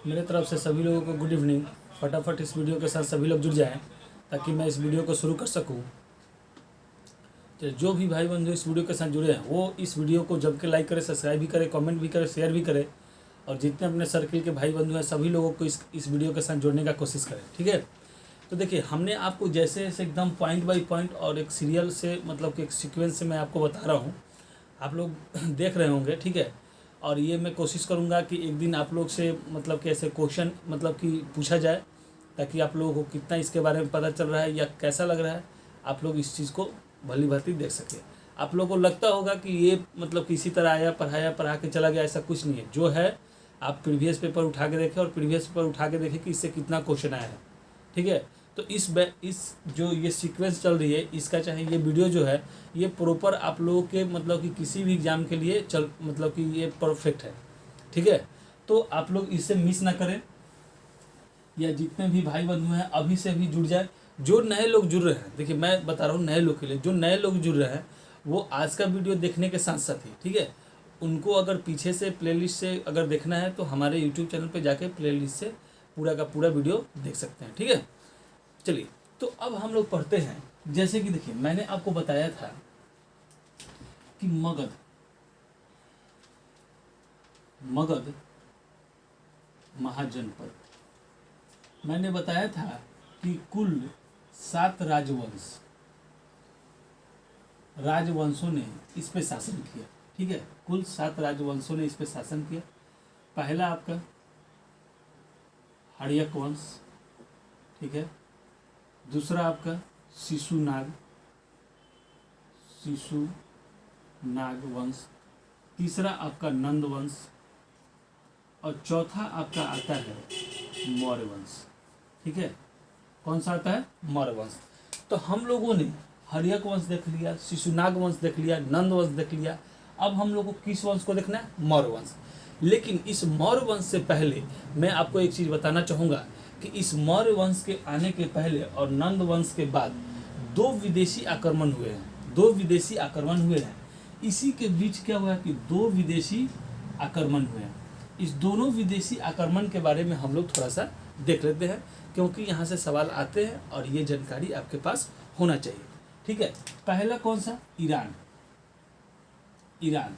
मेरे तरफ से सभी लोगों को गुड इवनिंग। फटाफट इस वीडियो के साथ सभी लोग जुड़ जाएं ताकि मैं इस वीडियो को शुरू कर सकूं। तो जो भी भाई बंधु इस वीडियो के साथ जुड़े हैं वो इस वीडियो को जम के लाइक करें, सब्सक्राइब भी करें, कमेंट भी करें, शेयर भी करें और जितने अपने सर्किल के भाई बंधु हैं सभी लोगों को इस वीडियो के साथ जोड़ने का कोशिश करें। ठीक है, तो देखिए हमने आपको जैसे जैसे एकदम पॉइंट बाय पॉइंट और एक सीरियल से मतलब कि एक सीक्वेंस से मैं आपको बता रहा हूँ, आप लोग देख रहे होंगे। ठीक है, और ये मैं कोशिश करूँगा कि एक दिन आप लोग से मतलब कि ऐसे क्वेश्चन मतलब कि पूछा जाए ताकि आप लोगों को कितना इसके बारे में पता चल रहा है या कैसा लग रहा है, आप लोग इस चीज़ को भली भांति देख सकें। आप लोगों को लगता होगा कि ये मतलब किसी तरह आया पढ़ा के चला गया, ऐसा कुछ नहीं है। जो है आप प्रीवियस पेपर उठा के देखें और प्रीवियस पेपर उठा के देखें कि इससे कितना क्वेश्चन आया है। ठीक है, तो इस जो ये सीक्वेंस चल रही है इसका चाहे ये वीडियो जो है ये प्रॉपर आप लोगों के मतलब कि किसी भी एग्जाम के लिए मतलब कि ये परफेक्ट है। ठीक है, तो आप लोग इसे मिस ना करें या जितने भी भाई बंधु हैं अभी से अभी जुड़ जाए। जो नए लोग जुड़ रहे हैं, देखिए मैं बता रहा हूँ नए लोग के लिए, जो नए लोग जुड़ रहे हैं वो आज का वीडियो देखने के साथ साथ ही ठीक है उनको अगर पीछे से प्लेलिस्ट से अगर देखना है तो हमारे यूट्यूब चैनल पे जाके प्लेलिस्ट से पूरा का पूरा वीडियो देख सकते हैं। ठीक है, चलिए तो अब हम लोग पढ़ते हैं। जैसे कि देखिए मैंने आपको बताया था कि मगध महाजनपद, मैंने बताया था कि कुल 7 राजवंशों ने इस पे शासन किया। ठीक है, कुल 7 राजवंशों ने इस पे शासन किया। पहला आपका हड़यक वंश, ठीक है, दूसरा आपका शिशुनाग वंश, तीसरा आपका नंद वंश और चौथा आपका आता है मौर्य वंश। ठीक है, कौन सा आता है? मौर्य वंश। तो हम लोगों ने हड़यक वंश देख लिया, शिशुनाग वंश देख लिया, नंद वंश देख लिया। अब हम लोग को किस वंश को देखना है? मौर्य वंश। लेकिन इस मौर्य वंश से पहले मैं आपको एक चीज़ बताना चाहूँगा कि इस मौर्य वंश के आने के पहले और नंद वंश के बाद 2 विदेशी आक्रमण हुए हैं। 2 विदेशी आक्रमण हुए हैं। इसी के बीच क्या हुआ कि 2 विदेशी आक्रमण हुए हैं। इस दोनों विदेशी आक्रमण के बारे में हम लोग थोड़ा सा देख लेते हैं क्योंकि यहाँ से सवाल आते हैं और ये जानकारी आपके पास होना चाहिए। ठीक है, पहला कौन सा? ईरान,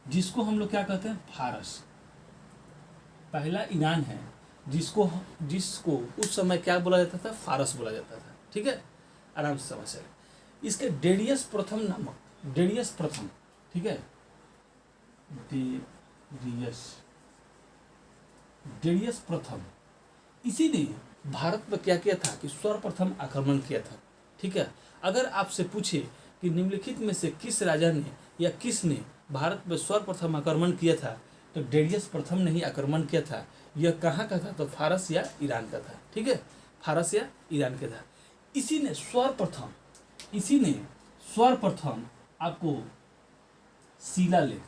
जिसको हम लोग क्या कहते हैं? फारस। पहला ईरान है जिसको उस समय क्या बोला जाता था? फारस बोला जाता था। ठीक है, आराम से समझ सकते। इसके डेरियस प्रथम, ठीक है, डेरियस प्रथम, इसी ने भारत पर क्या किया था कि सर्वप्रथम आक्रमण किया था। ठीक है, अगर आपसे पूछे कि निम्नलिखित में से किस राजा ने या किसने भारत पर सर्वप्रथम आक्रमण किया था तो डेरियस प्रथम ने ही आक्रमण किया था। यह कहाँ का था? तो फारस या ईरान का था। ठीक है, फारस या ईरान का था। इसी ने सर्वप्रथम आपको शिलालेख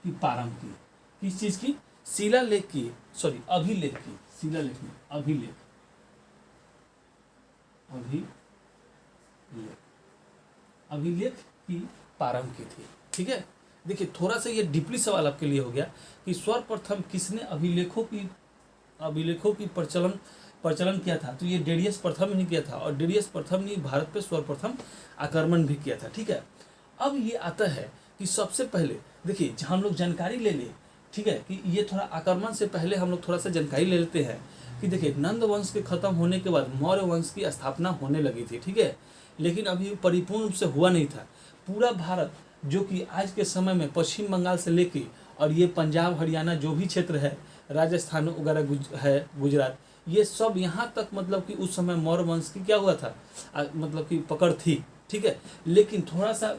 की प्रारंभ की। किस चीज की? शिलालेख की, सॉरी अभिलेख की, शिलालेख में अभिलेख की प्रारंभ की थी। ठीक है, देखिए थोड़ा सा ये डीपली सवाल आपके लिए हो गया कि सर्वप्रथम किसने अभिलेखों की प्रचलन किया था? तो ये डेरियस प्रथम ही किया था और डेरियस प्रथम ने भारत पे सर्वप्रथम आक्रमण भी किया था। ठीक है, अब ये आता है कि सबसे पहले देखिए हम लोग जानकारी ले लें। ठीक है, कि ये थोड़ा आक्रमण से पहले हम लोग थोड़ा सा जानकारी ले लेते हैं कि देखिए नंद वंश के खत्म होने के बाद मौर्य वंश की स्थापना होने लगी थी। ठीक है, लेकिन अभी परिपूर्ण रूप से हुआ नहीं था। पूरा भारत जो कि आज के समय में पश्चिम बंगाल से लेके और ये पंजाब हरियाणा जो भी क्षेत्र है, राजस्थान वगैरह है, गुजरात, ये सब यहाँ तक मतलब कि उस समय मौर्य वंश की क्या हुआ था मतलब कि पकड़ थी। ठीक है, लेकिन थोड़ा सा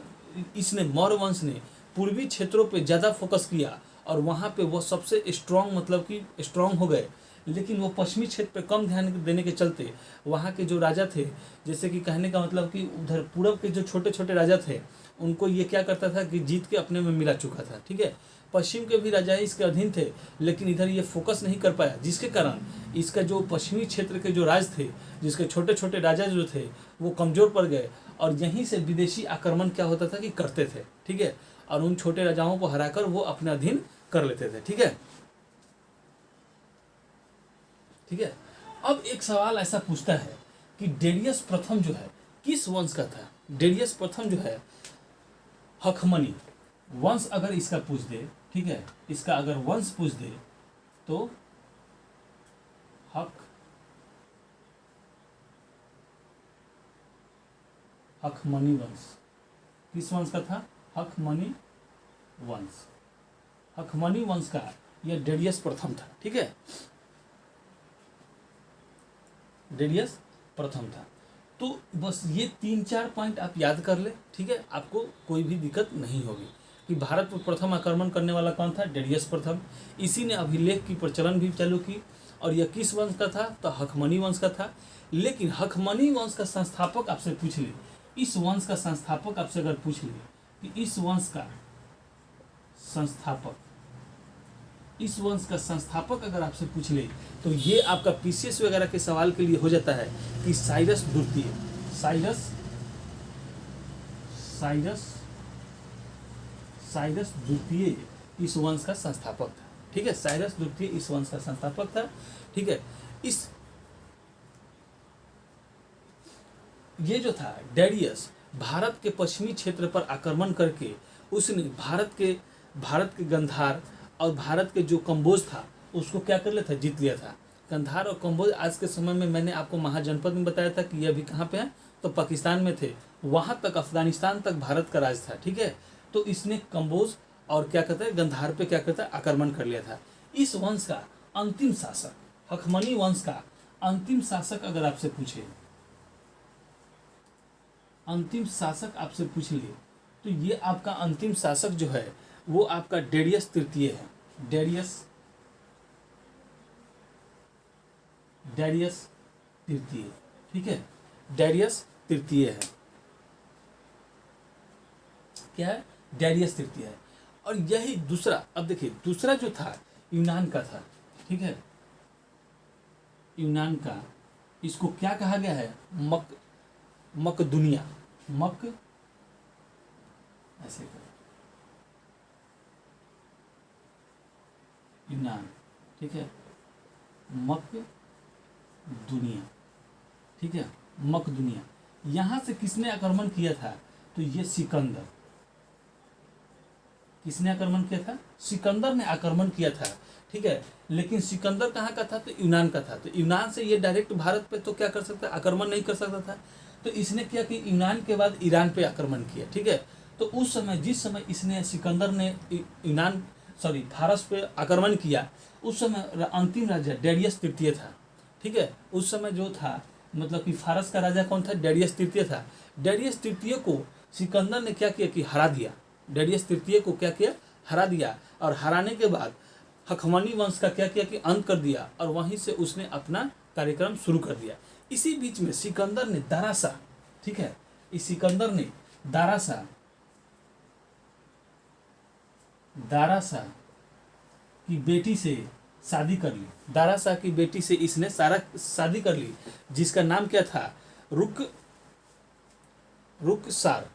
इसने मौर्य वंश ने पूर्वी क्षेत्रों पे ज़्यादा फोकस किया और वहाँ पे वो सबसे स्ट्रॉन्ग मतलब कि स्ट्रॉन्ग हो गए। लेकिन वो पश्चिमी क्षेत्र पे कम ध्यान देने के चलते वहाँ के जो राजा थे, जैसे कि कहने का मतलब कि उधर पूरब के जो छोटे छोटे राजा थे उनको ये क्या करता था कि जीत के अपने में मिला चुका था। ठीक है, पश्चिम के भी राजा इसके अधीन थे लेकिन इधर ये फोकस नहीं कर पाया, जिसके कारण इसका जो पश्चिमी क्षेत्र के जो राज थे, जिसके छोटे छोटे राजा जो थे वो कमज़ोर पड़ गए और यहीं से विदेशी आक्रमण क्या होता था कि करते थे। ठीक है, और उन छोटे राजाओं को हराकर वो अपने अधीन कर लेते थे। ठीक है, ठीक है। अब एक सवाल ऐसा पूछता है कि डेरियस प्रथम जो है किस वंश का था। डेरियस प्रथम जो है हखमनी वंश अगर इसका पूछ दे, ठीक है, इसका अगर वंश पूछ दे तो हखमनी वंश किस वंश का था? हखमनी वंश। हखमनी वंश का यह डेरियस प्रथम था। ठीक है, डेरियस प्रथम था। तो बस ये 3-4 पॉइंट आप याद कर ले। ठीक है, आपको कोई भी दिक्कत नहीं होगी कि भारत पर प्रथम आक्रमण करने वाला कौन था? डेरियस प्रथम। इसी ने अभिलेख की प्रचलन भी चालू की। और यह किस वंश का था? तो हखमनी वंश का था। लेकिन हखमनी वंश का संस्थापक आपसे पूछ ले, इस वंश का संस्थापक आपसे अगर पूछ ले कि इस वंश का संस्थापक, इस वंश का संस्थापक अगर आपसे पूछ ले तो ये आपका पीसीएस वगैरह के सवाल के लिए हो जाता है कि साइरस द्वितीय। साइरस द्वितीय इस वंश का संस्थापक था। ठीक है, साइरस द्वितीय इस वंश का संस्थापक था। ठीक है, इस ये जो था डेरियस भारत के पश्चिमी क्षेत्र पर आक्रमण करके उसने भारत के गंधार और भारत के जो कंबोज था उसको क्या कर लिया था? जीत लिया था। गंधार और कंबोज आज के समय में मैंने आपको महाजनपद में बताया था कि ये अभी कहाँ पे है, तो पाकिस्तान में थे। वहाँ तक अफगानिस्तान तक भारत का राज था। ठीक है, तो इसने कंबोज और क्या कहते हैं गंधार पे क्या कहता है आक्रमण कर लिया था। इस वंश का अंतिम शासक, हखमनी वंश का अंतिम शासक अगर आपसे पूछे, अंतिम शासक आपसे पूछ लिए तो ये आपका अंतिम शासक जो है वो आपका डेरियस तृतीय है। डेरियस तृतीय। ठीक है, डेरियस तृतीय है। क्या है? डेरियस तृतीय है। और यही दूसरा, अब देखिए दूसरा जो था यूनान का था। ठीक है, यूनान का, इसको क्या कहा गया है? मकदुनिया। ऐसे करो, यूनान। ठीक है, मकदुनिया। ठीक है, मकदुनिया। यहां से किसने आक्रमण किया था? तो ये सिकंदर। किसने आक्रमण किया था? सिकंदर ने आक्रमण किया था। ठीक है, लेकिन सिकंदर कहाँ का था? तो यूनान का था। तो यूनान से ये डायरेक्ट भारत पे तो क्या कर सकता? आक्रमण नहीं कर सकता था। तो इसने क्या कि यूनान के बाद ईरान पे आक्रमण किया। ठीक है, तो उस समय जिस समय इसने सिकंदर ने फारस पे आक्रमण किया उस समय अंतिम राजा डेरियस तृतीय था। ठीक है, उस समय जो था मतलब कि फारस का राजा कौन था? डेरियस तृतीय था। डेरियस तृतीय को सिकंदर ने क्या किया कि हरा दिया। डेरियस तृतीय को क्या किया? हरा दिया। और हराने के बाद हखमनी वंश का क्या किया कि अंत कर दिया और वहीं से उसने अपना कार्यक्रम शुरू कर दिया। इसी बीच में सिकंदर ने दारासा, ठीक है, इस सिकंदर ने दारासा की बेटी से शादी कर ली। दारासा की बेटी से इसने शादी कर ली, जिसका नाम क्या था? रुखसार।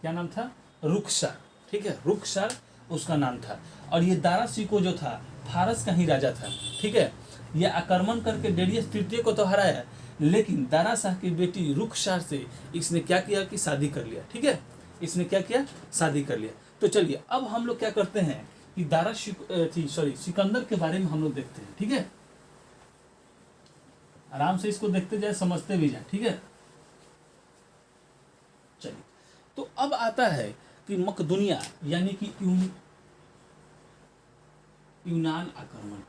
क्या नाम था? रुखसार। ठीक है, रुखसार उसका नाम था। और ये दाराशिको जो था फारस का ही राजा था। ठीक है, ये आक्रमण करके डेरियस तृतीय को तो हराया, लेकिन दाराशाह की बेटी रुखसार से इसने क्या किया कि शादी कर लिया। ठीक है, इसने क्या किया? शादी कर लिया। तो चलिए अब हम लोग क्या करते हैं कि सिकंदर के बारे में हम लोग देखते हैं। ठीक है, आराम से इसको देखते जाए, समझते भी जाए। ठीक है, चलिए तो अब आता है कि मकदुनिया यानी कि यूनान आक्रमण।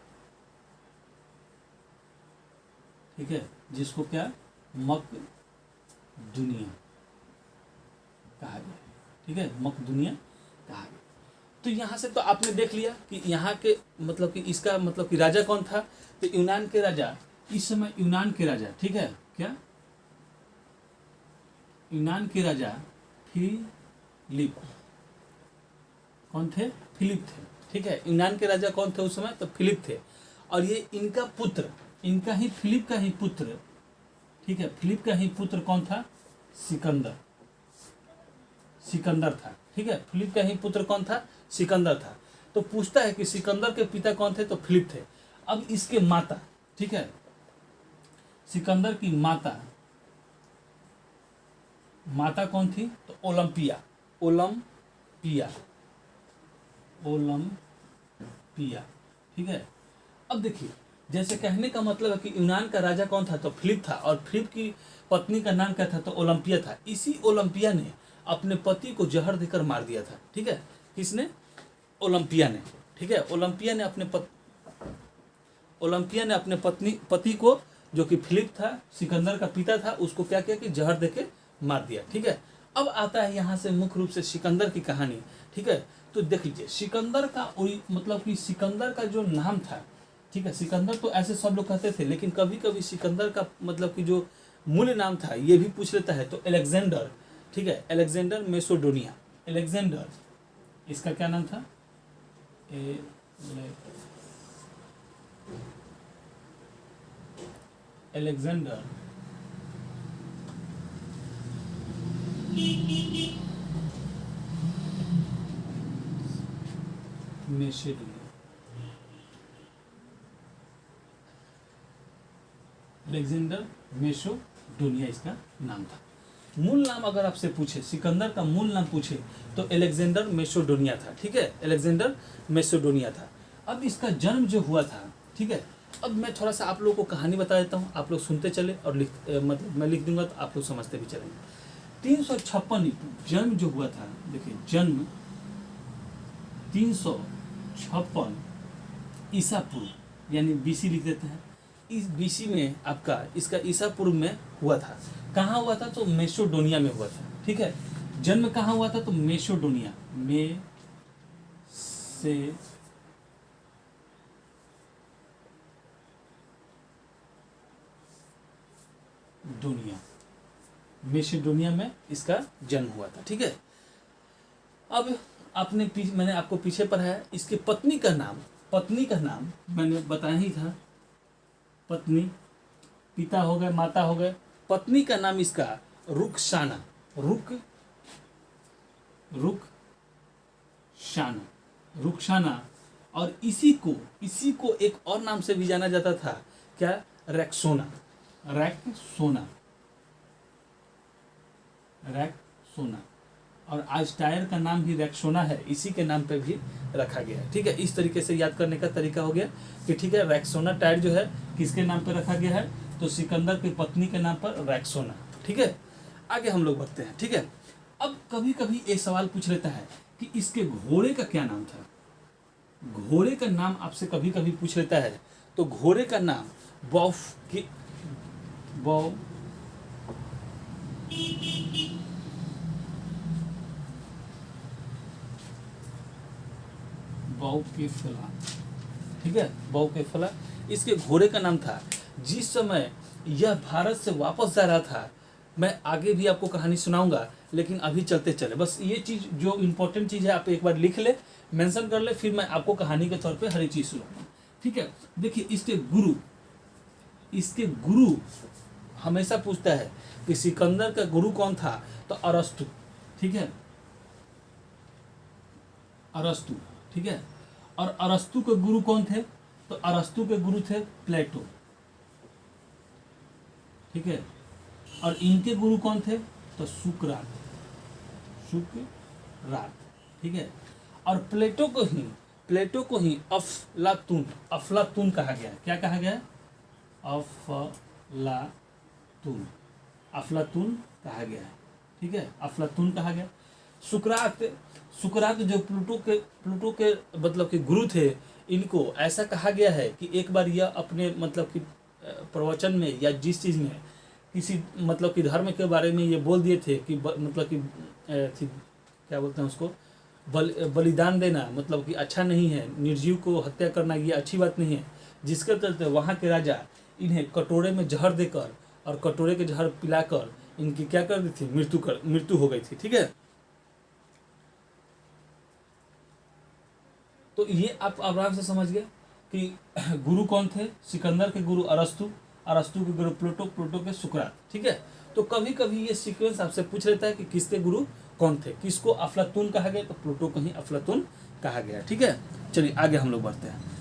ठीक है, जिसको क्या मकदुनिया कहा गया। ठीक है, मकदुनिया कहा गया। तो यहां से तो आपने देख लिया कि यहाँ के मतलब कि इसका मतलब कि राजा कौन था? तो यूनान के राजा, इस समय यूनान के राजा, ठीक है, क्या यूनान के राजा फिलिप कौन थे? फिलिप थे। ठीक है, यूनान के राजा कौन थे उस समय? तो फिलिप थे। और ये इनका पुत्र, इनका ही फिलिप का ही पुत्र, ठीक है, फिलिप का ही पुत्र कौन था? सिकंदर। सिकंदर था, ठीक है। फिलिप का ही पुत्र कौन था? सिकंदर था। तो पूछता है कि सिकंदर के पिता कौन थे? तो फिलिप थे। अब इसके माता, ठीक है, सिकंदर की माता कौन थी? तो ओलंपिया, ओलंपिया, ओलंपिया, ठीक है। अब देखिए, जैसे कहने का मतलब है कि यूनान का राजा कौन था? तो फिलिप था, और फिलिप की पत्नी का नाम क्या था? तो ओलंपिया था। इसी ओलंपिया ने अपने पति को जहर देकर मार दिया था, ठीक है। किसने? ओलंपिया ने, ठीक है। ओलंपिया ने अपने पति को, जो कि फिलिप था, सिकंदर का पिता था, उसको क्या किया कि जहर देके मार दिया, ठीक है। अब आता है यहाँ से मुख्य रूप से सिकंदर की कहानी, ठीक है। तो देख लीजिए, सिकंदर का मतलब कि सिकंदर का जो नाम था, ठीक है, सिकंदर तो ऐसे सब लोग कहते थे, लेकिन कभी कभी सिकंदर का मतलब कि जो मूल नाम था ये भी पूछ लेता है। तो अलेक्जेंडर, ठीक है, अलेक्जेंडर मैसेडोनिया, अलेक्जेंडर, इसका क्या नाम था? अलेक्जेंडर मैसेडोनिया, अलेक्जेंडर मैसेडोनिया इसका नाम था। मूल नाम अगर आपसे पूछे, सिकंदर का मूल नाम पूछे, तो अलेक्जेंडर मैसेडोनिया था, ठीक है, अलेक्जेंडर मैसेडोनिया था। अब इसका जन्म जो हुआ था, ठीक है, अब मैं थोड़ा सा आप लोगों को कहानी बता देता हूँ, आप लोग सुनते चले और मतलब मैं लिख दूंगा तो आप लोग समझते भी चलेंगे। 356 जन्म जो हुआ था, देखिए जन्म 356 ईसा पूर्व, यानी बीसी लिख देते हैं। इस बीसी में आपका इसका ईसा पूर्व में हुआ था। कहाँ हुआ था? तो मैसेडोनिया में हुआ था, ठीक है। जन्म कहाँ हुआ था? तो मैसेडोनिया, मैसेडोनिया में इसका जन्म हुआ था, ठीक है। अब मैंने आपको पीछे पढ़ाया, इसके पत्नी का नाम मैंने बताया ही था। पत्नी, पिता हो गए, माता हो गए, पत्नी का नाम इसका रुकशाना, रुकशाना। और इसी को एक और नाम से भी जाना जाता था, क्या? रैक्सोना। और आज टायर का नाम भी रैक्सोना है, इसी के नाम पे भी रखा गया है, ठीक है। इस तरीके से याद करने का तरीका हो गया कि ठीक है, रैक्सोना टायर जो है किसके नाम पे रखा गया है? तो सिकंदर की पत्नी के नाम पर रैक्सोना, ठीक है। आगे हम लोग बढ़ते हैं, ठीक है। अब कभी कभी एक सवाल पूछ लेता है कि इसके घोड़े का क्या नाम था? घोड़े का नाम आपसे कभी कभी पूछ लेता है। तो घोड़े का नाम बाउकेफला, ठीक है, बाउकेफला इसके घोड़े का नाम था। जिस समय यह भारत से वापस जा रहा था, मैं आगे भी आपको कहानी सुनाऊंगा, लेकिन अभी चलते चले, बस ये चीज़ जो इम्पोर्टेंट चीज़ है आप एक बार लिख ले, मेंशन कर ले, फिर मैं आपको कहानी के तौर पे हर एक चीज़ सुनाऊंगा, ठीक है। देखिए, इसके गुरु हमेशा पूछता है कि सिकंदर का गुरु कौन था? तो अरस्तु, ठीक है, अरस्तु, ठीक है। और अरस्तु के गुरु कौन थे? तो अरस्तु के गुरु थे प्लेटो, ठीक है। और इनके गुरु कौन थे? तो सुकरात, ठीक है। और प्लेटो को ही अफलातून कहा गया है। क्या कहा गया है? अफलातून कहा गया है, ठीक है, अफलातून कहा गया। सुकरात जो प्लूटो के मतलब कि गुरु थे, इनको ऐसा कहा गया है कि एक बार यह अपने मतलब कि प्रवचन में या जिस चीज़ में किसी मतलब कि धर्म के बारे में ये बोल दिए थे कि मतलब कि क्या बोलते हैं उसको, बलिदान देना मतलब कि अच्छा नहीं है, निर्जीव को हत्या करना ये अच्छी बात नहीं है, जिसके चलते वहाँ के राजा इन्हें कटोरे में जहर देकर और कटोरे के जहर पिलाकर इनकी क्या कर दी थी? मृत्यु हो गई थी, ठीक है। तो ये आप आराम से समझ गए कि गुरु कौन थे? सिकंदर के गुरु अरस्तु के गुरु प्लूटो के सुकरात, ठीक है। तो कभी कभी ये सीक्वेंस आपसे पूछ लेता है कि किसके गुरु कौन थे, किसको अफलातून कहा गया, तो प्लूटो को ही अफलातून कहा गया। ठीक है, चलिए आगे हम लोग बढ़ते हैं।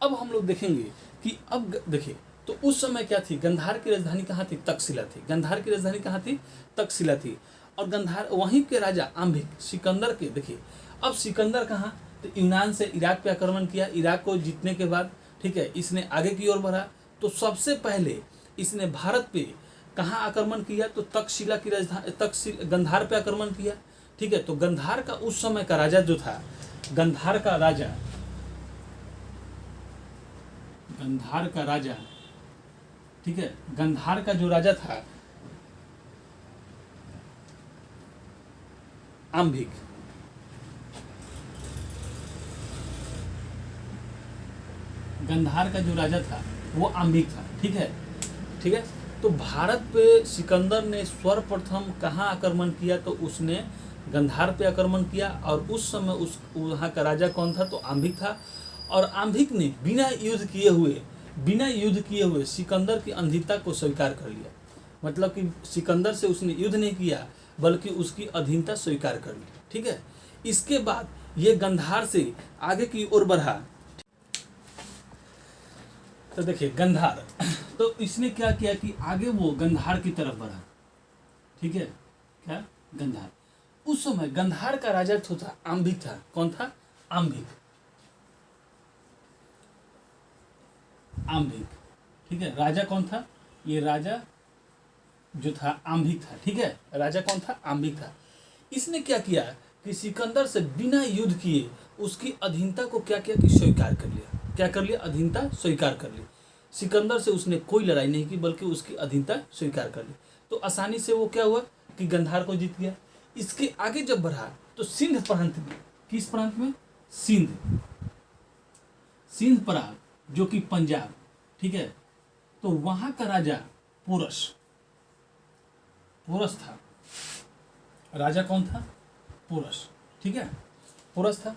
अब हम लोग देखेंगे कि अब देखिए तो उस समय क्या थी, गंधार की राजधानी कहाँ थी, तक्षशिला थी। गंधार की राजधानी कहाँ थी, तक्षशिला थी। और गंधार वहीं के राजा आम्भिक सिकंदर के, देखिए अब सिकंदर कहाँ, तो यूनान से इराक पे आक्रमण किया। इराक को जीतने के बाद ठीक है इसने आगे की ओर बढ़ा। तो सबसे पहले इसने भारत पे कहाँ आक्रमण किया, तो तक्षशिला की राजधानी गंधार पे आक्रमण किया। ठीक है, तो गंधार का उस समय का राजा जो था, गंधार का राजा ठीक है, गंधार का जो राजा था आम्भिक, गंधार का जो राजा था वो आम्भिक था। ठीक है, ठीक है। तो भारत पे सिकंदर ने सर्वप्रथम कहाँ आक्रमण किया, तो उसने गंधार पे आक्रमण किया। और उस समय उस वहाँ का राजा कौन था, तो आम्भिक था। और आम्भिक ने बिना युद्ध किए हुए सिकंदर की अंधीरता को स्वीकार कर लिया। मतलब कि सिकंदर से उसने युद्ध नहीं किया बल्कि उसकी अधीनता स्वीकार कर ली। ठीक है, इसके बाद ये गंधार से आगे की ओर बढ़ा। तो देखिए गंधार, तो इसने क्या किया कि आगे वो गंधार की तरफ बढ़ा। ठीक है, क्या गंधार, उस समय गंधार का राजा तो था आम्भिक था। कौन था, आम्भिक, आम्भिक। ठीक है, राजा कौन था, ये राजा जो था आम्भिक था। ठीक है, राजा कौन था, आम्भिक था। इसने क्या किया कि सिकंदर से बिना युद्ध किए उसकी अधीनता को क्या किया कि स्वीकार कर लिया। क्या कर लिया, अधीनता स्वीकार कर ली। सिकंदर से उसने कोई लड़ाई नहीं की बल्कि उसकी अधीनता स्वीकार कर ली। तो आसानी से वो क्या हुआ कि गंधार को जीत गया। इसके आगे जब बढ़ा तो सिंध प्रांत में, किस प्रांत में, सिंध प्रांत जो कि पंजाब। ठीक है, तो वहां का राजा पोरस था। राजा कौन था, पोरस। ठीक है, पोरस था।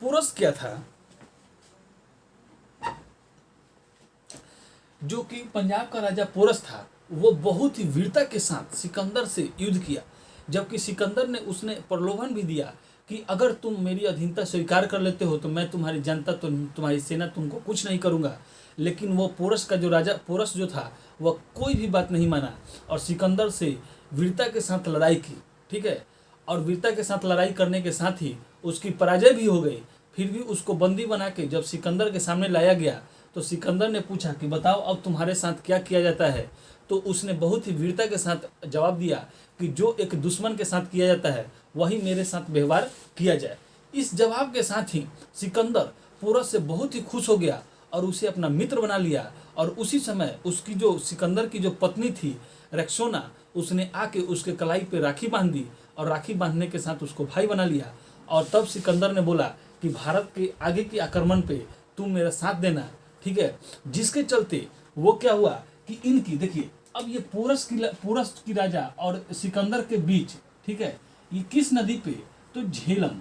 पोरस क्या था, जो कि पंजाब का राजा पोरस था, वो बहुत ही वीरता के साथ सिकंदर से युद्ध किया। जबकि सिकंदर ने उसने प्रलोभन भी दिया कि अगर तुम मेरी अधीनता स्वीकार कर लेते हो तो मैं तुम्हारी जनता, तो तुम्हारी सेना तुमको कुछ नहीं करूंगा। लेकिन वो पोरस का जो राजा, पोरस जो था, वह कोई भी बात नहीं माना और सिकंदर से वीरता के साथ लड़ाई की। ठीक है, और वीरता के साथ लड़ाई करने के साथ ही उसकी पराजय भी हो गई। फिर भी उसको बंदी बना के जब सिकंदर के सामने लाया गया तो सिकंदर ने पूछा कि बताओ अब तुम्हारे साथ क्या किया जाता है। तो उसने बहुत ही वीरता के साथ जवाब दिया कि जो एक दुश्मन के साथ किया जाता है वही मेरे साथ व्यवहार किया जाए। इस जवाब के साथ ही सिकंदर पोरस से बहुत ही खुश हो गया और उसे अपना मित्र बना लिया। और उसी समय उसकी जो सिकंदर की जो पत्नी थी रक्सोना, उसने आके उसके कलाई पे राखी बांध दी और राखी बांधने के साथ उसको भाई बना लिया। और तब सिकंदर ने बोला कि भारत के आगे के आक्रमण पे तुम मेरा साथ देना। ठीक है, जिसके चलते वो क्या हुआ कि इनकी, देखिए अब ये पोरस की राजा और सिकंदर के बीच, ठीक है, ये किस नदी पे, तो झेलम,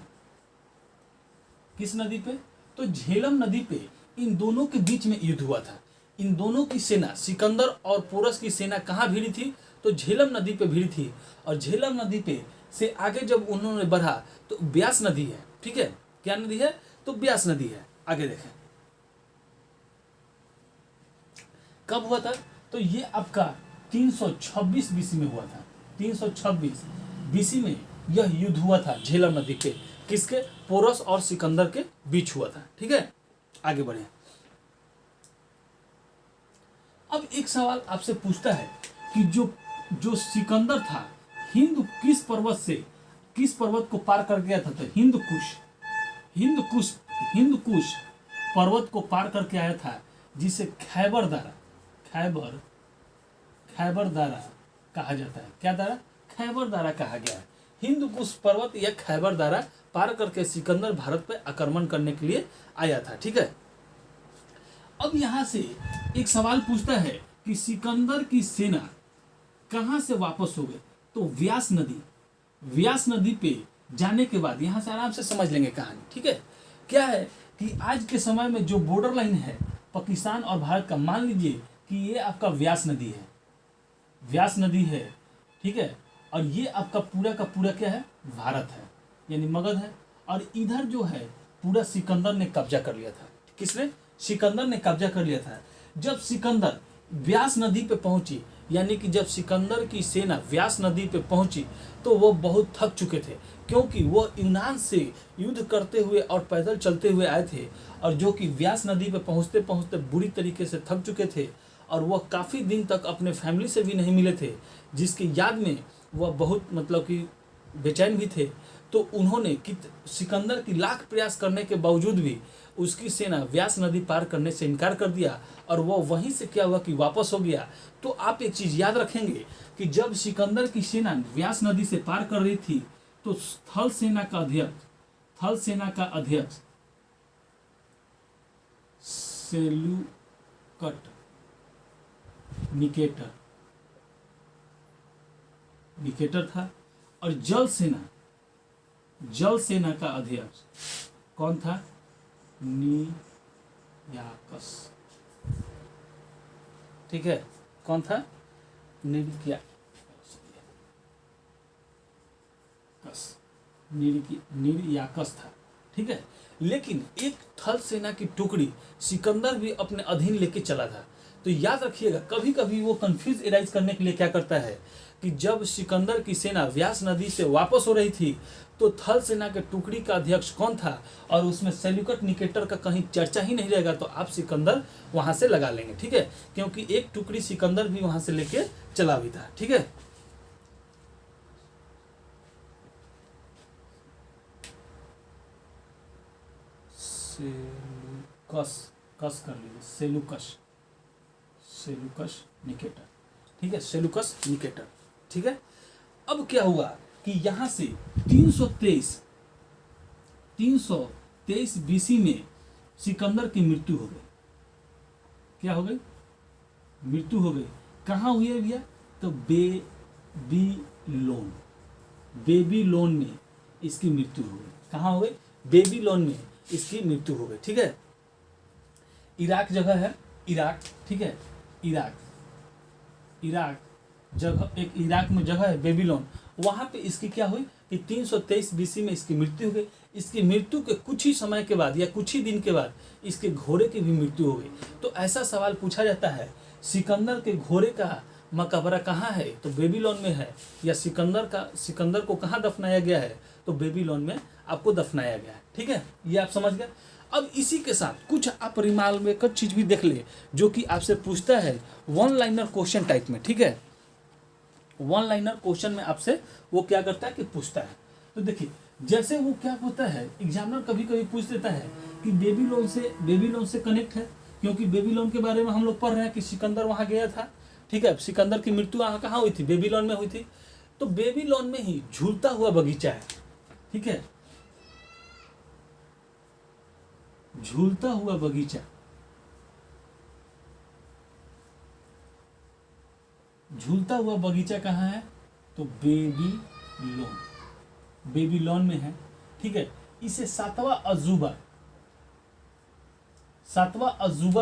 किस नदी पे, तो झेलम नदी पे इन दोनों के बीच में युद्ध हुआ था। इन दोनों की सेना, सिकंदर और पोरस की सेना कहाँ भिड़ी थी, तो झेलम नदी पे भिड़ी थी। और झेलम नदी पे से आगे जब उन्होंने बढ़ा तो ब्यास नदी है। ठीक है, क्या नदी है, तो ब्यास नदी है। आगे देखें कब हुआ था, तो ये आपका 326 बीसी में हुआ था। 326 बीसी में यह युद्ध हुआ था झेलम नदी पे, किसके, पोरस और सिकंदर के बीच हुआ था। ठीक है, आगे बढ़े। अब एक सवाल आपसे पूछता है कि जो सिकंदर था, किस पर्वत को पार कर गया था, तो हिंदकुश पर्वत को पार करके आया था, जिसे खैबर दारा कहा जाता है। क्या दारा, खैबर दारा कहा गया है। हिंदकुश पर्वत या खैबर दारा पार करके सिकंदर भारत पर आक्रमण करने के लिए आया था। ठीक है, अब यहां से एक सवाल पूछता है कि सिकंदर की सेना कहां से वापस हो गई, तो व्यास नदी पे जाने के बाद, यहां से आराम से समझ लेंगे कहानी। ठीक है, क्या है कि आज के समय में जो बॉर्डर लाइन है पाकिस्तान और भारत का, मान लीजिए कि ये आपका व्यास नदी है, व्यास नदी है, ठीक है, और ये आपका पूरा का पूरा क्या है, भारत है, यानी मगध है। और इधर जो है पूरा सिकंदर ने कब्जा कर लिया था। किसने? सिकंदर ने कब्जा कर लिया था। जब सिकंदर व्यास नदी पे पहुंची, यानी कि जब सिकंदर की सेना व्यास नदी पे पहुंची तो वो बहुत थक चुके थे, क्योंकि वो यूनान से युद्ध करते हुए और पैदल चलते हुए आए थे, और जो कि व्यास नदी पे पहुंचते पहुंचते बुरी तरीके से थक चुके थे, और वह काफ़ी दिन तक अपने फैमिली से भी नहीं मिले थे, जिसकी याद में वह बहुत मतलब कि बेचैन भी थे। तो उन्होंने सिकंदर की लाख प्रयास करने के बावजूद भी उसकी सेना व्यास नदी पार करने से इनकार कर दिया, और वह वहीं से क्या हुआ कि वापस हो गया। तो आप एक चीज़ याद रखेंगे कि जब सिकंदर की सेना व्यास नदी से पार कर रही थी तो थल सेना का अध्यक्ष सेल्यूकट निकेटर था, और जल सेना का अध्यक्ष कौन था? नियाकस। ठीक है, कौन था? निर्याकस था। ठीक है, लेकिन एक थल सेना की टुकड़ी सिकंदर भी अपने अधीन लेके चला था। तो याद रखिएगा, कभी कभी वो कंफ्यूज एराइज करने के लिए क्या करता है कि जब सिकंदर की सेना व्यास नदी से वापस हो रही थी तो थल सेना के टुकड़ी का अध्यक्ष कौन था, और उसमें सेल्यूकट निकेटर का कहीं चर्चा ही नहीं रहेगा, तो आप सिकंदर वहां से लगा लेंगे। ठीक है, क्योंकि एक टुकड़ी सिकंदर भी वहां से लेके चला भी था। ठीक है, कस कर लीजिए, सेलुकस निकेटर। ठीक है, सेलुकस निकेटर। ठीक है, अब क्या हुआ कि यहां से 323 बीसी में सिकंदर की मृत्यु हो गई। क्या हो गई? मृत्यु हो गई। कहाँ हुई है भैया? तो बेबीलोन में इसकी मृत्यु हो गई। कहाँ हो गई? बेबीलोन में इसकी मृत्यु हो गई। ठीक है, इराक जगह है, इराक। ठीक है, इराक जगह, एक इराक में जगह है बेबीलोन, वहां पे इसकी क्या हुई कि 323 बीसी में इसकी मृत्यु हो गई। इसकी मृत्यु के कुछ ही समय के बाद या कुछ ही दिन के बाद इसके घोड़े की भी मृत्यु हो गई। तो ऐसा सवाल पूछा जाता है, सिकंदर के घोड़े का मकबरा कहाँ है? तो बेबीलोन में है। या सिकंदर को कहाँ दफनाया गया है? तो बेबीलोन में आपको दफनाया गया है। ठीक है, ये आप समझ गए। अब इसी के साथ कुछ आप रिमाल में कुछ चीज भी देख ले जो कि आपसे पूछता है वन लाइनर क्वेश्चन टाइप में। ठीक है, वन लाइनर क्वेश्चन में आपसे वो क्या करता है कि पूछता है। तो देखिए, जैसे वो क्या होता है, एग्जामिनर कभी कभी पूछ देता है कि बेबीलोन से कनेक्ट है, क्योंकि बेबीलोन के बारे में हम लोग पढ़ रहे हैं कि सिकंदर वहां गया था। ठीक है, सिकंदर की मृत्यु वहां कहाँ हुई थी? बेबीलोन में हुई थी। तो बेबीलोन में ही झूलता हुआ बगीचा है। ठीक है, झूलता हुआ बगीचा, झूलता हुआ बगीचा कहाँ है? तो बेबीलोन में है। ठीक है, इसे सातवां अजूबा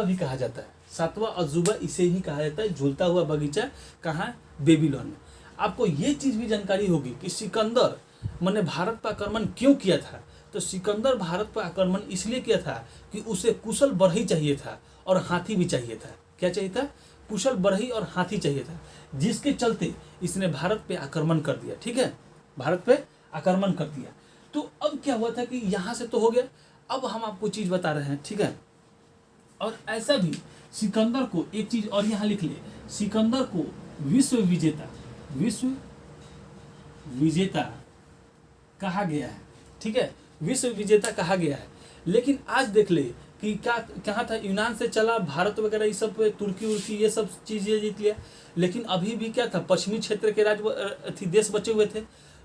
भी कहा जाता है। सातवां अजूबा इसे ही कहा जाता है, झूलता हुआ बगीचा। कहाँ? बेबीलोन में। आपको ये चीज भी जानकारी होगी कि सिकंदर मैंने भारत पर आक्रमण क्यों किया था। तो सिकंदर भारत पर आक्रमण इसलिए किया था कि उसे कुशल बढ़ई चाहिए था और हाथी भी चाहिए था। क्या चाहिए था? कुशल बढ़ई और हाथी चाहिए था, जिसके चलते इसने भारत पे आक्रमण कर दिया। ठीक है, भारत पे आक्रमण कर दिया। तो अब क्या हुआ था कि यहां से तो हो गया, अब हम आपको चीज बता रहे हैं। ठीक है, और ऐसा भी सिकंदर को एक चीज और यहां लिख ले, सिकंदर को विश्व विजेता कहा गया है। ठीक है, विश्व विजेता कहा गया है। लेकिन आज देख ले कि क्या कहाँ था, यूनान से चला, भारत वगैरह ये सब, तुर्की उर्की ये सब चीजें जीत लिया। लेकिन अभी भी क्या था, पश्चिमी क्षेत्र के राज्य देश बचे हुए थे।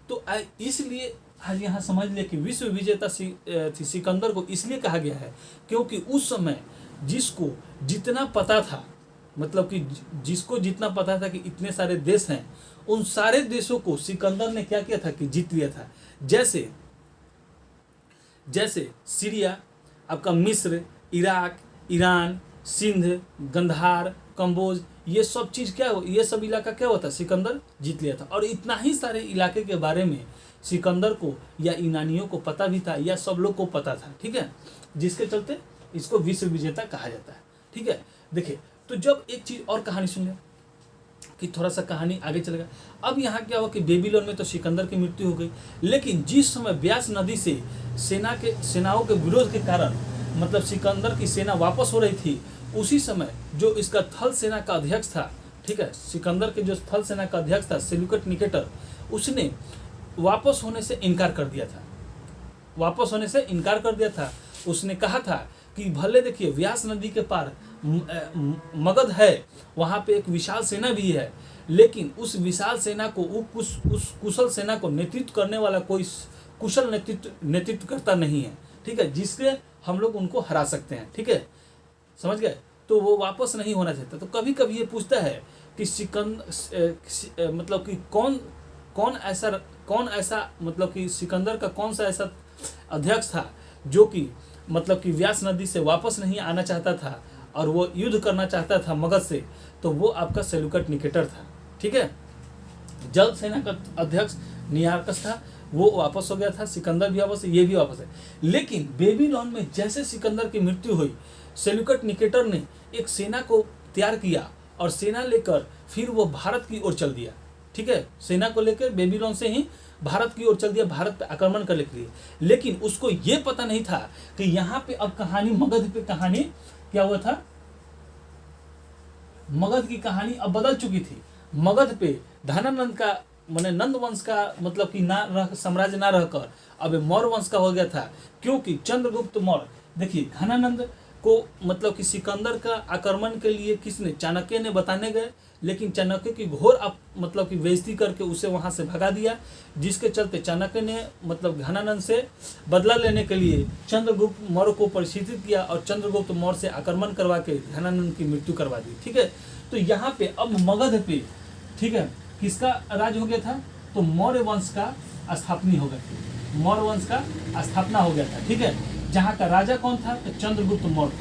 तो इसलिए आज यहाँ समझ ले कि विश्व विजेता सिकंदर को इसलिए कहा गया है क्योंकि उस समय जिसको जितना पता था, मतलब कि जिसको जितना पता था कि इतने सारे देश हैं, उन सारे देशों को सिकंदर ने क्या किया था कि जीत लिया था। जैसे सीरिया, आपका मिस्र, इराक, ईरान, सिंध, गंधार, कंबोज, ये सब चीज़ क्या हो, ये सब इलाका क्या होता, सिकंदर जीत लिया था। और इतना ही सारे इलाके के बारे में सिकंदर को या ईरानियों को पता भी था, या सब लोग को पता था, ठीक है, जिसके चलते इसको विश्व विजेता कहा जाता है, ठीक है। देखिए, तो जब एक चीज़ और कहानी सुन ले कि थोड़ा सा कहानी आगे चलेगा। अब यहाँ क्या हुआ कि बेबीलोन में तो सिकंदर की मृत्यु हो गई, लेकिन जिस समय ब्यास नदी से सेनाओं के विरोध के कारण मतलब सिकंदर की सेना वापस हो रही थी, उसी समय जो इसका थल सेना का अध्यक्ष था, ठीक है, सिकंदर के जो थल सेना का अध्यक्ष था सेल्यूकस निकेटर, उसने वापस होने से इनकार कर दिया था। उसने कहा था कि भले देखिए व्यास नदी के पार मगध है, वहाँ पे एक विशाल सेना भी है, लेकिन उस विशाल सेना को उस कुशल सेना को नेतृत्व करने वाला कोई कुशल नेतृत्व करता नहीं है, ठीक है, जिसके हम लोग उनको हरा सकते हैं, ठीक है, समझ गए। तो वो वापस नहीं होना चाहता। तो कभी कभी ये पूछता है कि मतलब कि कौन ऐसा मतलब कि सिकंदर का कौन सा ऐसा अध्यक्ष था जो कि मतलब कि व्यास नदी से वापस नहीं आना चाहता था और वो युद्ध करना चाहता था मगध से, तो वो आपका सेल्यूकस निकेटर था, ठीक है। जल सेना का अध्यक्ष नियार्कस था, वो वापस हो गया था, सिकंदर भी वापस है, ये भी वापस है। लेकिन बेबीलोन में जैसे सिकंदर की मृत्यु हुई, सेल्यूकस निकेटर ने एक सेना को तैयार किया और सेना लेकर फिर वो भारत की ओर चल दिया, ठीक है, सेना को लेकर बेबीलोन से ही भारत की ओर चल दिया, भारत पे आक्रमण करने के लिए। लेकिन उसको ये पता नहीं था कि यहाँ पे अब कहानी मगध पे कहानी क्या हुआ था, मगध की कहानी अब बदल चुकी थी। मगध पे धनानंद का माने नंद वंश का मतलब कि साम्राज्य ना रहकर अब मौर्य वंश का हो गया था, क्योंकि चंद्रगुप्त मौर्य, देखिए धनानंद को मतलब कि सिकंदर का आक्रमण के लिए किसने, चाणक्य ने बताने गए, लेकिन चाणक्य की घोर मतलब कि बेइज्जती करके उसे वहां से भगा दिया, जिसके चलते चाणक्य ने मतलब धनानंद से बदला लेने के लिए चंद्रगुप्त मौर्य को प्रशिक्षित किया और चंद्रगुप्त मौर्य से आक्रमण करवा के धनानंद की मृत्यु करवा दी, ठीक है। तो यहाँ पे अब मगध पे, ठीक है, किसका राज हो गया था, तो मौर्य वंश का स्थापना हो गया था, मौर्य वंश का स्थापना हो गया था, ठीक है। जहाँ का राजा कौन था, तो चंद्रगुप्त मौर्य था,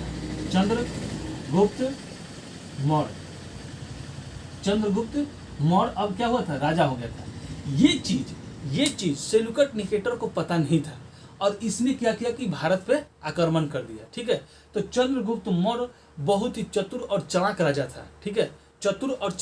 चंद्रगुप्त मौर्य अब क्या हुआ था, राजा हो गया था। ये चीज सेल्यूकस निकेटर को पता नहीं था और इसने क्या किया कि भारत पे आक्रमण कर दिया, ठीक है। तो चंद्रगुप्त मौर्य बहुत ही चतुर और चालाक राजा था, ठीक है, चतुर और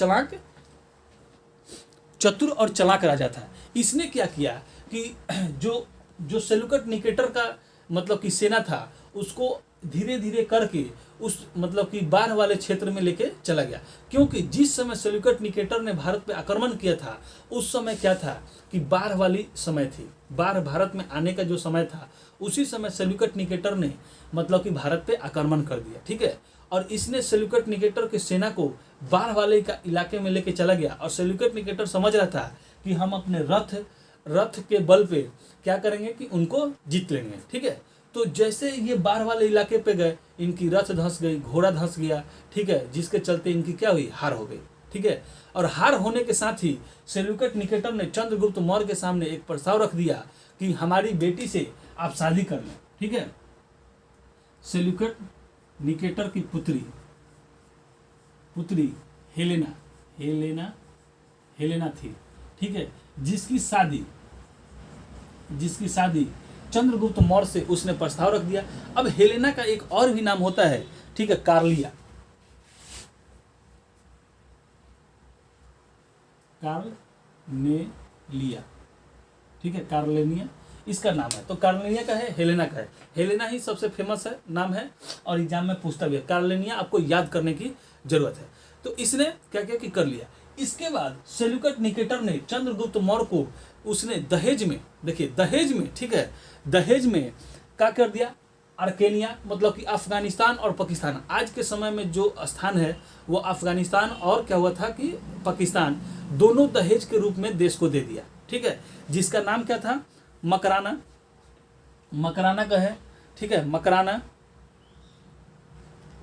चालाक राजा था। इसने क्या किया कि जो सेल्यूकस निकेटर का मतलब कि सेना था, उसको धीरे धीरे करके उस मतलब कि बाढ़ वाले क्षेत्र में लेके चला गया, क्योंकि जिस समय सेल्यूकस निकेटर ने भारत पे आक्रमण किया था, उस समय क्या था कि बाढ़ वाली समय थी, बाढ़ भारत में आने का जो समय था, उसी समय सेल्यूकस निकेटर ने मतलब कि भारत पे आक्रमण कर दिया, ठीक है। और इसने सेल्यूकस निकेटर की सेना को बाढ़ वाले का इलाके में लेके चला गया और सेल्यूकस निकेटर समझ रहा था कि हम अपने रथ के बल पे क्या करेंगे कि उनको जीत लेंगे, ठीक है। तो जैसे ये बाढ़ वाले इलाके पे गए, इनकी रथ धंस गई, घोड़ा धंस गया, ठीक है, जिसके चलते इनकी क्या हुई, हार हो गई, ठीक है। और हार होने के साथ ही सेल्यूकस निकेटर ने चंद्रगुप्त मौर्य के सामने एक प्रस्ताव रख दिया कि हमारी बेटी से आप शादी कर लें, ठीक है। सेल्यूकस निकेटर की पुत्री हेलेना थी, ठीक है, जिसकी शादी चंद्रगुप्त मौर्य से उसने प्रस्ताव रख दिया। अब हेलेना का एक और भी नाम होता है, ठीक है, कार्लिया, ठीक है, कार्लेनिया इसका नाम है। तो कार्लेनिया का है, हेलेना का है, हेलेना ही सबसे फेमस है नाम है और एग्जाम में पूछता भी है, कार्लेनिया आपको याद करने की जरूरत है। तो इसने क्या किया कि कर लिया। इसके बाद सेल्यूकस निकेटर ने चंद्रगुप्त मौर्य को उसने दहेज में, देखिए दहेज में, ठीक है, दहेज में क्या कर दिया, अर्केनिया मतलब कि अफगानिस्तान और पाकिस्तान, आज के समय में जो स्थान है वो अफगानिस्तान और क्या हुआ था कि पाकिस्तान, दोनों दहेज के रूप में देश को दे दिया, ठीक है, जिसका नाम क्या था, मकराना का है, ठीक है, मकराना,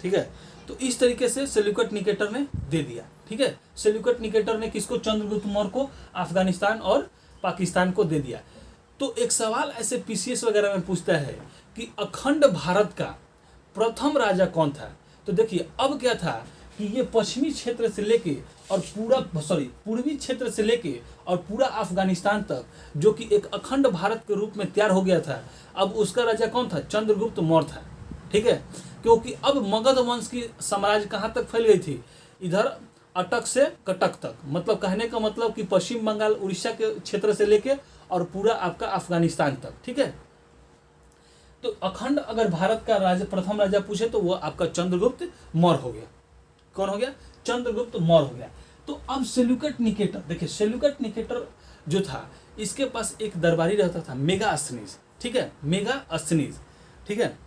ठीक है। तो इस तरीके से सेल्यूकस निकेटर ने दे दिया, ठीक है। सेल्यूकस निकेटर ने किसको, चंद्रगुप्त मौर्य को अफगानिस्तान और पाकिस्तान को दे दिया। तो एक सवाल ऐसे पीसीएस वगैरह में पूछता है कि अखंड भारत का प्रथम राजा कौन था, तो देखिए अब क्या था कि ये पश्चिमी क्षेत्र से लेके और पूर्वी क्षेत्र से लेके और पूरा अफगानिस्तान तक जो कि एक अखंड भारत के रूप में तैयार हो गया था, अब उसका राजा कौन था? चंद्रगुप्त मौर्य था। ठीक है, क्योंकि अब मगध वंश की साम्राज्य कहाँ तक फैल गई थी? इधर अटक से कटक तक, मतलब कहने का मतलब कि पश्चिम बंगाल उड़ीसा के क्षेत्र से लेके और पूरा आपका अफगानिस्तान तक। ठीक है, तो अखंड अगर भारत का राजा प्रथम राजा पूछे तो वो आपका चंद्रगुप्त मौर्य हो गया। कौन हो गया? चंद्रगुप्त मौर्य हो गया। तो अब सेल्यूकड निकेटर, देखिए सेल्यूकड निकेटर जो था इसके पास एक दरबारी रहता था मेगास्थनीज। ठीक है, मेगास्थनीज। ठीक है,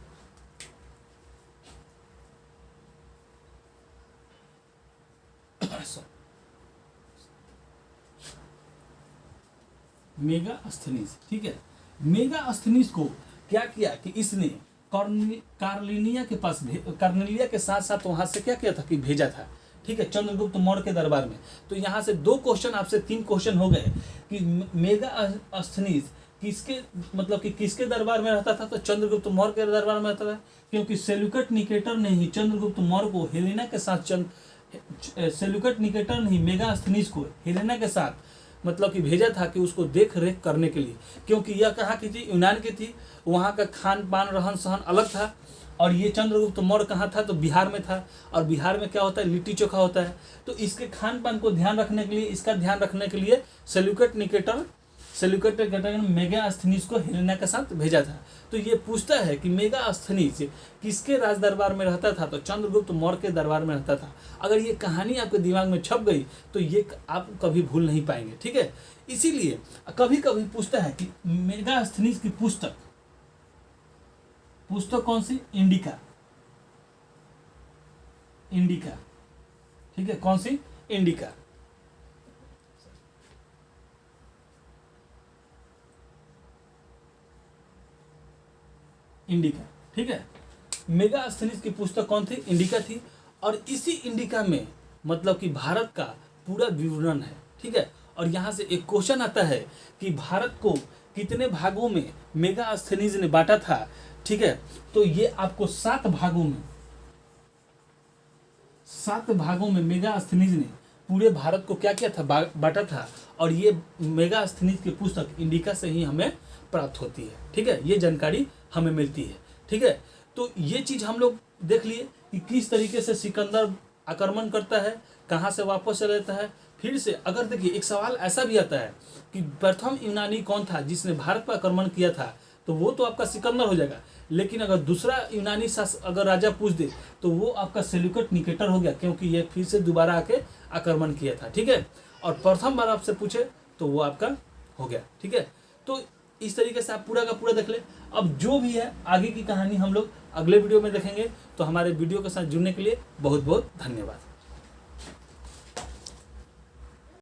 मेगास्थनीज। ठीक है, मेगास्थनीज को क्या किया कि इसने कार्लिनिया के पास कार्नेलिया के साथ साथ वहां से क्या किया था कि भेजा था। ठीक है, चंद्रगुप्त मौर्य के दरबार में। तो यहाँ से 2 क्वेश्चन आपसे 3 क्वेश्चन हो गए कि मेगास्थनीज किसके मतलब कि किसके दरबार में रहता था? तो चंद्रगुप्त मौर्य के दरबार में रहता था, क्योंकि सेल्यूकड निकेटर ने ही चंद्रगुप्त मौर्य को हेलेना के साथ सेल्यूकड निकेटर ने ही मेगास्थनीज को हेलेना के साथ मतलब कि भेजा था कि उसको देख रेख करने के लिए, क्योंकि यह कहाँ की थी? यूनान की थी। वहाँ का खान पान रहन सहन अलग था। और ये चंद्रगुप्त मौर्य कहाँ था? तो बिहार में था। और बिहार में क्या होता है? लिट्टी चोखा होता है। तो इसके खान पान को ध्यान रखने के लिए, इसका ध्यान रखने के लिए सेल्यूकड निकेटर ने मेगास्थनीज को हेलेना के साथ भेजा था। तो ये पूछता है कि मेगास्थनीज किसके राज दरबार में रहता था? तो चंद्रगुप्त मौर्य के दरबार में रहता था। अगर ये कहानी आपके दिमाग में छप गई तो ये आप कभी भूल नहीं पाएंगे। ठीक है, इसीलिए कभी कभी पूछता है कि मेगास्थनीज की पुस्तक कौन सी? इंडिका। ठीक है, कौन सी? इंडिका। ठीक है, मेगास्थनीज की पुस्तक कौन थी? इंडिका थी। और इसी इंडिका में मतलब कि भारत का पूरा विवरण है। ठीक है, और यहाँ से एक क्वेश्चन आता है कि भारत को कितने भागों में मेगास्थनीज ने बांटा था? ठीक है, तो ये आपको 7 भागों में मेगास्थनीज ने पूरे भारत को क्या किया था? बांटा था। और ये मेगास्थनीज की पुस्तक इंडिका से ही हमें प्राप्त होती है। ठीक है, ये जानकारी हमें मिलती है। ठीक है, तो ये चीज हम लोग देख लिए कि किस तरीके से सिकंदर आक्रमण करता है, कहाँ से वापस चला जाता है। फिर से अगर देखिए एक सवाल ऐसा भी आता है कि प्रथम यूनानी कौन था जिसने भारत पर आक्रमण किया था? तो वो तो आपका सिकंदर हो जाएगा। लेकिन अगर दूसरा यूनानी अगर राजा पूछ दे तो वो आपका सेल्यूकड निकेटर हो गया, क्योंकि ये फिर से दोबारा आके आक्रमण किया था। ठीक है, और प्रथम बार आपसे पूछे तो वो आपका हो गया। ठीक है, तो इस तरीके से आप पूरा का पूरा देख ले। अब जो भी है आगे की कहानी हम लोग अगले वीडियो में देखेंगे। तो हमारे वीडियो के साथ जुड़ने के लिए बहुत बहुत धन्यवाद।